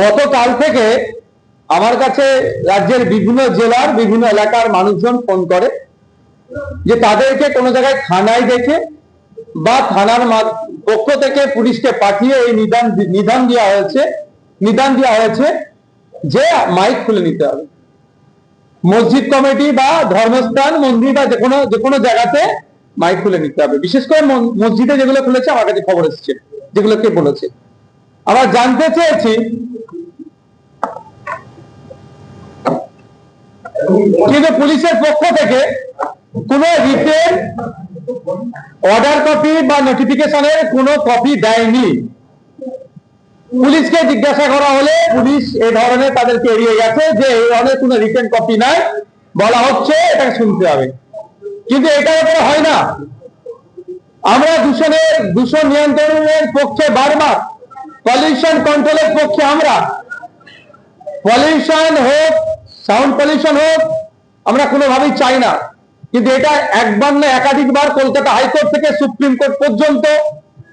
গতকাল থেকে আমার কাছে রাজ্যের বিভিন্ন জেলার বিভিন্ন এলাকার মানুষজন ফোন করে যে তাদেরকে কোনো জায়গায় থানায় দেখে বা থানার পক্ষ থেকে পুলিশকে পাঠিয়ে এই নিদান দেওয়া হয়েছে যে মাইক খুলে নিতে হবে। মসজিদ কমিটি বা ধর্মস্থান মন্দির বা যে কোনো জায়গাতে মাইক খুলে নিতে হবে। বিশেষ করে মসজিদে যেগুলো খুলেছে আমার কাছে খবর এসেছে, যেগুলো কে বলেছে। আমরা জানতে চেয়েছি কিন্তু পুলিশের পক্ষ থেকে কোনো রিটেন অর্ডার কপি বা নোটিফিকেশনের কোনো কপি দেয়নি। পুলিশকে জিজ্ঞাসা করা হলে পুলিশ এই ধরনের তাদেরকে এড়িয়ে গেছে যে এই ধরনের কোনো রিটেন কপি নাই, বলা হচ্ছে এটাকে শুনতে হবে। কিন্তু এটার উপরে হয় না। আমরা দূষণ নিয়ন্ত্রণের পক্ষে বারবার, পলিউশন কন্ট্রোলের পক্ষে আমরা, পলিউশন হোক, সাউন্ড পলিউশন হোক, আমরা কোনোভাবেই চাই না। কিন্তু এটা একবার না একাধিকবার কলকাতা হাইকোর্ট থেকে সুপ্রিম কোর্ট পর্যন্ত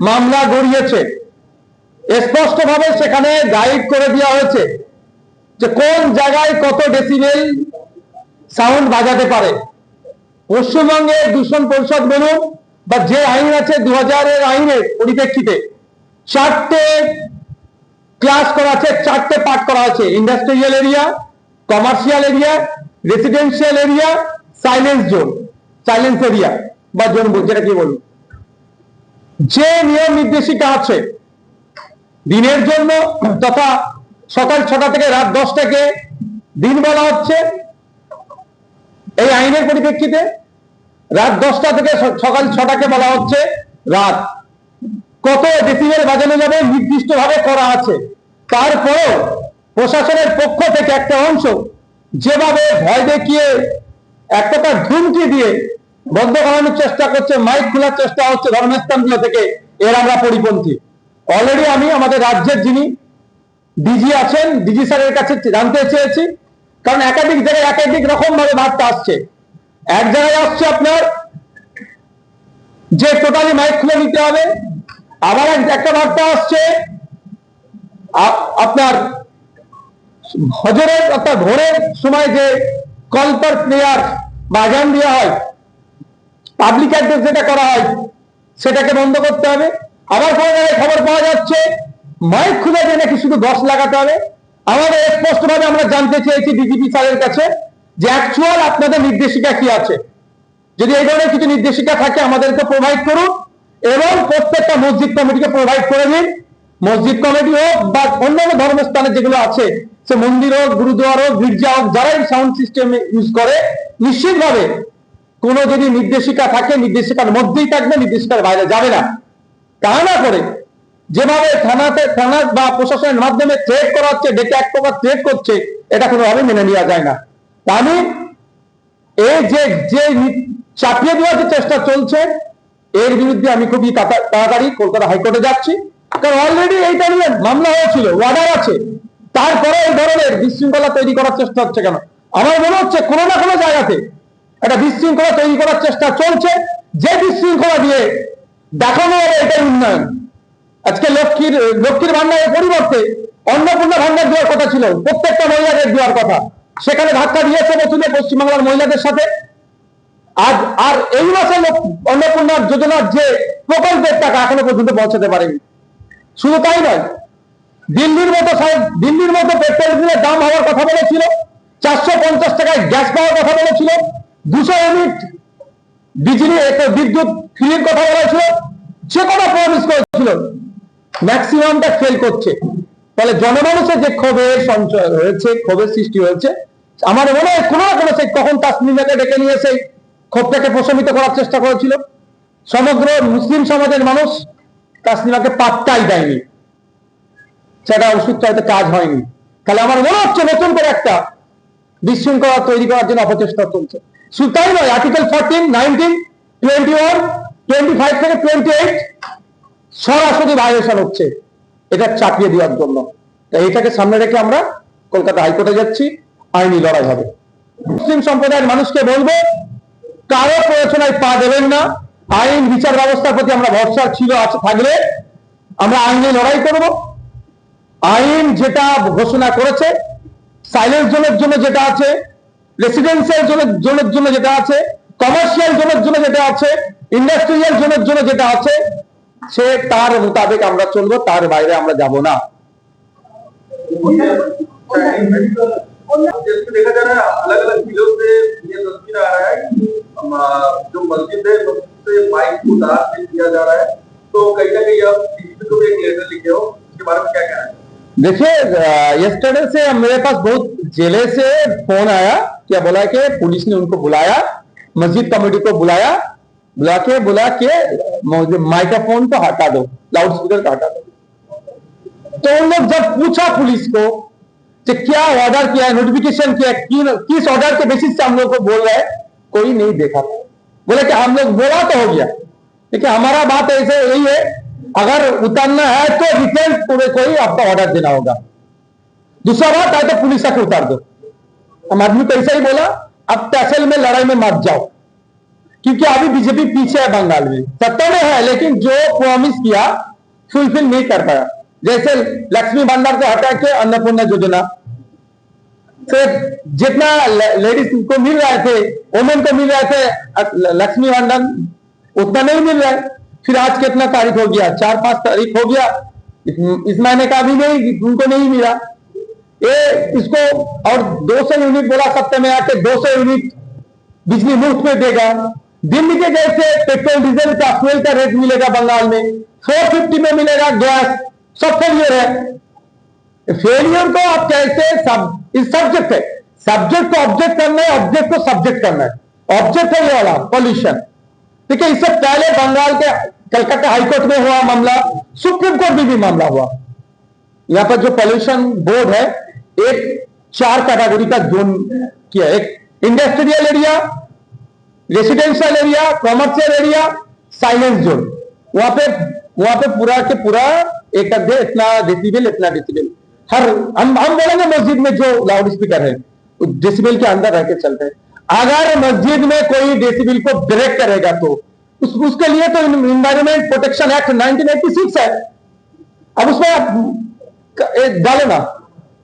মামলা গড়িয়েছে। স্পষ্টভাবে সেখানে গাইড করে দেওয়া হয়েছে যে কোন জায়গায় কত ডেসিবেল সাউন্ড বাজাতে পারে। পশ্চিমবঙ্গের দূষণ পরিষদ বলুন বা যে আইন আছে 2000-এর আইনের পরিপ্রেক্ষিতে 4টে ক্লাস করা আছে, 4টে পার্ট করা আছে: industrial area, commercial area, residential area, silence area বা জোন, যেটা কি বলুন। যে নিয়ম নির্দেশিকা আছে দিনের জন্য তথা সকাল 6টা থেকে রাত 10টাকে দিন বলা হচ্ছে এই আইনের পরিপ্রেক্ষিতে, রাত 10টা থেকে সকাল 6টাকে বলা হচ্ছে রাত। কত ডেসিবেল বাজানো যাবে নির্দিষ্টভাবে করা আছে। তারপরেও প্রশাসনের পক্ষ থেকে একটা অংশ যেভাবে ভয় দেখিয়ে এক প্রকার ধুমকি দিয়ে বন্ধ করানোর চেষ্টা করছে, মাইক খোলার চেষ্টা হচ্ছে ধর্মস্থানগুলো থেকে, এর আমরা পরিপন্থী। অলরেডি আমি আমাদের রাজ্যের যিনি ডিজি আছেন, ডিজি স্যারের কাছে জানতে চেয়েছি, কারণ একাধিক জায়গায় একাধিক রকম ভাবে বার্তা আসছে। এক জায়গায় আসছে আপনার যে টোটালি মাইক খুলে নিতে হবে, আবার একটা বার্তা আসছে আপনার হজরের অর্থাৎ ভোরের সময় যে কল ফর প্রেয়ার বা আজান দেওয়া হয়, পাবলিক অ্যাড্রেস যেটা করা হয়, সেটাকে বন্ধ করতে হবে। আবার কোনো জায়গায় খবর পাওয়া যাচ্ছে মাইক খুলে দিয়ে নাকি শুধু 10 লাগাতে হবে। আমাদের স্পষ্টভাবে আমরা জানতে চেয়েছি ডিজিপি স্যারের কাছে যে অ্যাকচুয়াল আপনাদের নির্দেশিকা কি আছে। যদি এই ধরনের কিছু নির্দেশিকা থাকে আমাদেরকে প্রোভাইড করুন এবং প্রত্যেকটা মসজিদ কমিটিকে প্রোভাইড করে দিন। মসজিদ কমিটি হোক বা অন্যান্য ধর্মস্থানে যেগুলো আছে, সে মন্দির হোক, গুরুদুয়ার হোক, গির্জা হোক, যারাই সাউন্ড সিস্টেম ইউজ করে, নিশ্চিতভাবে কোনো যদি নির্দেশিকা থাকে নির্দেশিকার মধ্যেই থাকবে, নির্দেশিকার বাইরে যাবে না। তা না করে যেভাবে থানা বা প্রশাসনের মাধ্যমে থ্রেট করা হচ্ছে, ডেকে এক প্রকার থ্রেট করছে, এটা কোনোভাবে মেনে নেওয়া যায় না। তা আমি এই যে চাপিয়ে দেওয়ার যে চেষ্টা চলছে, এর বিরুদ্ধে আমি খুবই তাড়াতাড়ি কলকাতা হাইকোর্টে যাচ্ছি। কারণ অলরেডি এইটা নিয়ে মামলা হয়েছিল, অর্ডার আছে, তারপরে এই ধরনের বিশৃঙ্খলা তৈরি করার চেষ্টা হচ্ছে কেন? আমার মনে হচ্ছে কোনো না কোনো জায়গাতে একটা বিশৃঙ্খলা তৈরি করার চেষ্টা চলছে, যে বিশৃঙ্খলা দিয়ে দেখানো হবে এটাই উন্নয়ন। আজকে লক্ষ্মীর ভান্ডারের পরিবর্তে অন্নপূর্ণা ভান্ডার দেওয়ার কথা ছিল, প্রত্যেকটা মহিলাদের দেওয়ার কথা, সেখানে ধাক্কা দিয়েছে বছরে পশ্চিমবাংলার মহিলাদের সাথে। আর এই মাসে অন্নপূর্ণা যোজনার যে প্রকল্পের টাকা এখনো পর্যন্ত পৌঁছাতে পারেনি। শুধু তাই নয়, দিল্লির মতো পেট্রোল ডিজেলের দাম হওয়ার কথা বলেছিল, 450 টাকায় গ্যাস পাওয়ার কথা বলেছিল, 200 ইউনিট বিদ্যুৎ ফ্রির কথা বলেছিল, সে কথা প্রমিস করেছিল, ম্যাক্সিমামটা ফেল করছে। তাহলে জনমানুষের যে ক্ষোভের সঞ্চয় হয়েছে, ক্ষোভের সৃষ্টি হয়েছে, আমার মনে হয় কোনো না কোনো, সেই কখন তাসনিমাকে ডেকে নিয়ে সেই ক্ষোভটাকে প্রশমিত করার চেষ্টা করেছিল। সমগ্র মুসলিম সমাজের মানুষ তাসনিমাকে পাত্তাই দেয়নি, সেটা ওষুধ চাইতে কাজ হয়নি। তাহলে আমার মনে হচ্ছে নতুন করে একটা বিশৃঙ্খলা তৈরি করার জন্য অপচেষ্টা চলছে। শুধু তাই নয়, আর্টিকেল 14, 19, 21, 25 থেকে 28 সরাসরি ভায়োলেশন হচ্ছে, এটা চাপিয়ে দেওয়ার জন্য। তাই এটাকে সামনে রেখে আমরা কলকাতা হাইকোর্টে যাচ্ছি, আইনি লড়াই হবে। মুসলিম সম্প্রদায়ের মানুষকে বলবো, কারো প্ররোচনায় পা দেবেন না। আইন বিচার ব্যবস্থার প্রতি আমরা ভরসা ছিল, আছে, থাকলে আমরা আইনি লড়াই করব। আইন যেটা ঘোষণা করেছে, সাইলেন্স জোনের জন্য যেটা আছে, রেসিডেন্সিয়াল জোনের জন্য যেটা আছে, কমার্শিয়াল জোনের জন্য যেটা আছে, ইন্ডাস্ট্রিয়াল জোনের জন্য যেটা আছে, সে তার মোতাবেক আমরা চলবো, তার বাইরে আমরা যাব না। जैसे देखा जा रहा है अलग अलग जिलों से ये तस्वीर आ रहा है कि जो मस्जिद है मस्जिद से माइक को दान किया जा रहा है, तो कहीं ना कहीं आप डीजीपी को भी एक लेटर लिखे हो, इसके बारे में क्या कहना है? देखिए, यस्टरडे से मेरे पास बहुत जिले से फोन आया, क्या बोला कि पुलिस ने उनको बुलाया, मस्जिद कमेटी को बुलाया, बुला के माइक्रोफोन को हटा दो, लाउड स्पीकर को हटा दो। तो उन लोग जब पूछा पुलिस को कि क्या ऑर्डर किया है, नोटिफिकेशन किया है, किस ऑर्डर के बेसिस से हम लोग को बोल रहे हैं, कोई नहीं देखा। बोले कि हम लोग बोला तो हो गया, लेकिन हमारा बात ऐसे यही है, अगर उतारना है तो रिटर्न पूरे कोई आपका ऑर्डर देना होगा। दूसरा बात है तो पुलिस आके उतार दो। हम आदमी को ऐसा ही बोला, अब तहसील में लड़ाई में मत जाओ, क्योंकि अभी बीजेपी पीछे है, बंगाल में सत्ता में है, लेकिन जो प्रॉमिस किया फुलफिल नहीं कर पाया। जैसे लक्ष्मी भंडार को हटा के अन्नपूर्णा योजना से जितना लेडीज को मिल रहे थे, वुमेन को मिल रहे थे लक्ष्मी भंडार, उतना नहीं मिल रहा है। फिर आज कितना तारीख हो गया, 4-5 तारीख हो गया, इस महीने का भी नहीं, उनको नहीं मिला। ये इसको और 200 यूनिट बोला सत्ता में आके 200 यूनिट बिजली मुफ्त में देगा। दिल्ली के जैसे पेट्रोल डीजल का फ्यूल का रेट मिलेगा बंगाल में 450 में मिलेगा गैस, सब फेलियर है। फेलियर को आप कैसे इस सब्जेक्ट है, सब्जेक्ट को ऑब्जेक्ट करना है, ऑब्जेक्ट को सब्जेक्ट करना है। ऑब्जेक्ट है ये वाला पॉल्यूशन, ठीक है। इससे पहले बंगाल के कलकत्ता हाईकोर्ट में हुआ मामला, सुप्रीम कोर्ट में भी मामला हुआ। यहां पर जो पॉल्यूशन बोर्ड है, एक 4 कैटेगरी का जोन किया, एक industrial area, residential area, commercial area, silence zone. वहां पे पूरा के पूरा एक इतना डेसिबल, इतना डेसिबल हर हम बोलेंगे मस्जिद में जो लाउड स्पीकर है डेसिबल के अंदर रह के चलते हैं। अगर मस्जिद में कोई डेसिबल को ब्रेक करेगा तो उसके लिए तो इन्वायरमेंट प्रोटेक्शन एक्ट 1986 है। अब उसमें डालो ना,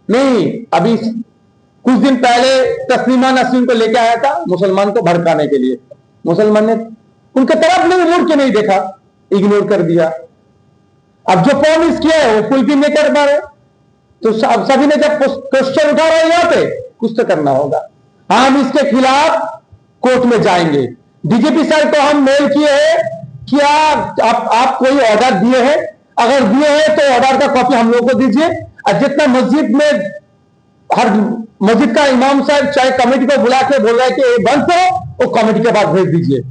नहीं। अभी कुछ दिन पहले तस्लीमा नसरीन को लेकर आया था मुसलमान को भड़काने के लिए, मुसलमान ने उनके तरफ नहीं मुड़ के नहीं देखा, इग्नोर कर दिया। अब जो प्रॉमिस किया है वो फुलफिल नहीं कर पा रहे, तो सभी ने जब क्वेश्चन उठा रहे हैं यहां पे, कुछ तो करना होगा। हम इसके खिलाफ कोर्ट में जाएंगे। डीजीपी सर को हम मेल किए हैं, क्या आप कोई ऑर्डर दिए हैं? अगर दिए हैं तो ऑर्डर का कॉपी हम लोग को दीजिए। और जितना मस्जिद में हर मस्जिद का इमाम साहब चाहे कमेटी को बुला के बोल रहा है कि ये बंद करो, वो कमेटी के बाद भेज दीजिए।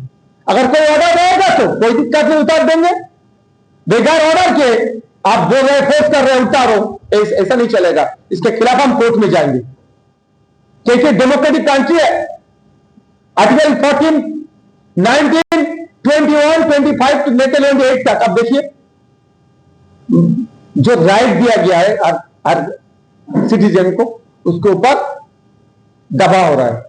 अगर कोई ऑर्डर रहेगा तो कोई दिक्कत नहीं, उतार देंगे। बेकार ऑर्डर के आप बोल रहे फोर्स कर रहे हैं उतारो, ऐसा नहीं चलेगा। इसके खिलाफ हम कोर्ट में जाएंगे, क्योंकि डेमोक्रेटिक कंट्री है। आर्टिकल 14, 19, 21, 25 लेकर 28 तक अब देखिए जो राइट दिया गया है हर सिटीजन को, उसके ऊपर दबाव हो रहा है।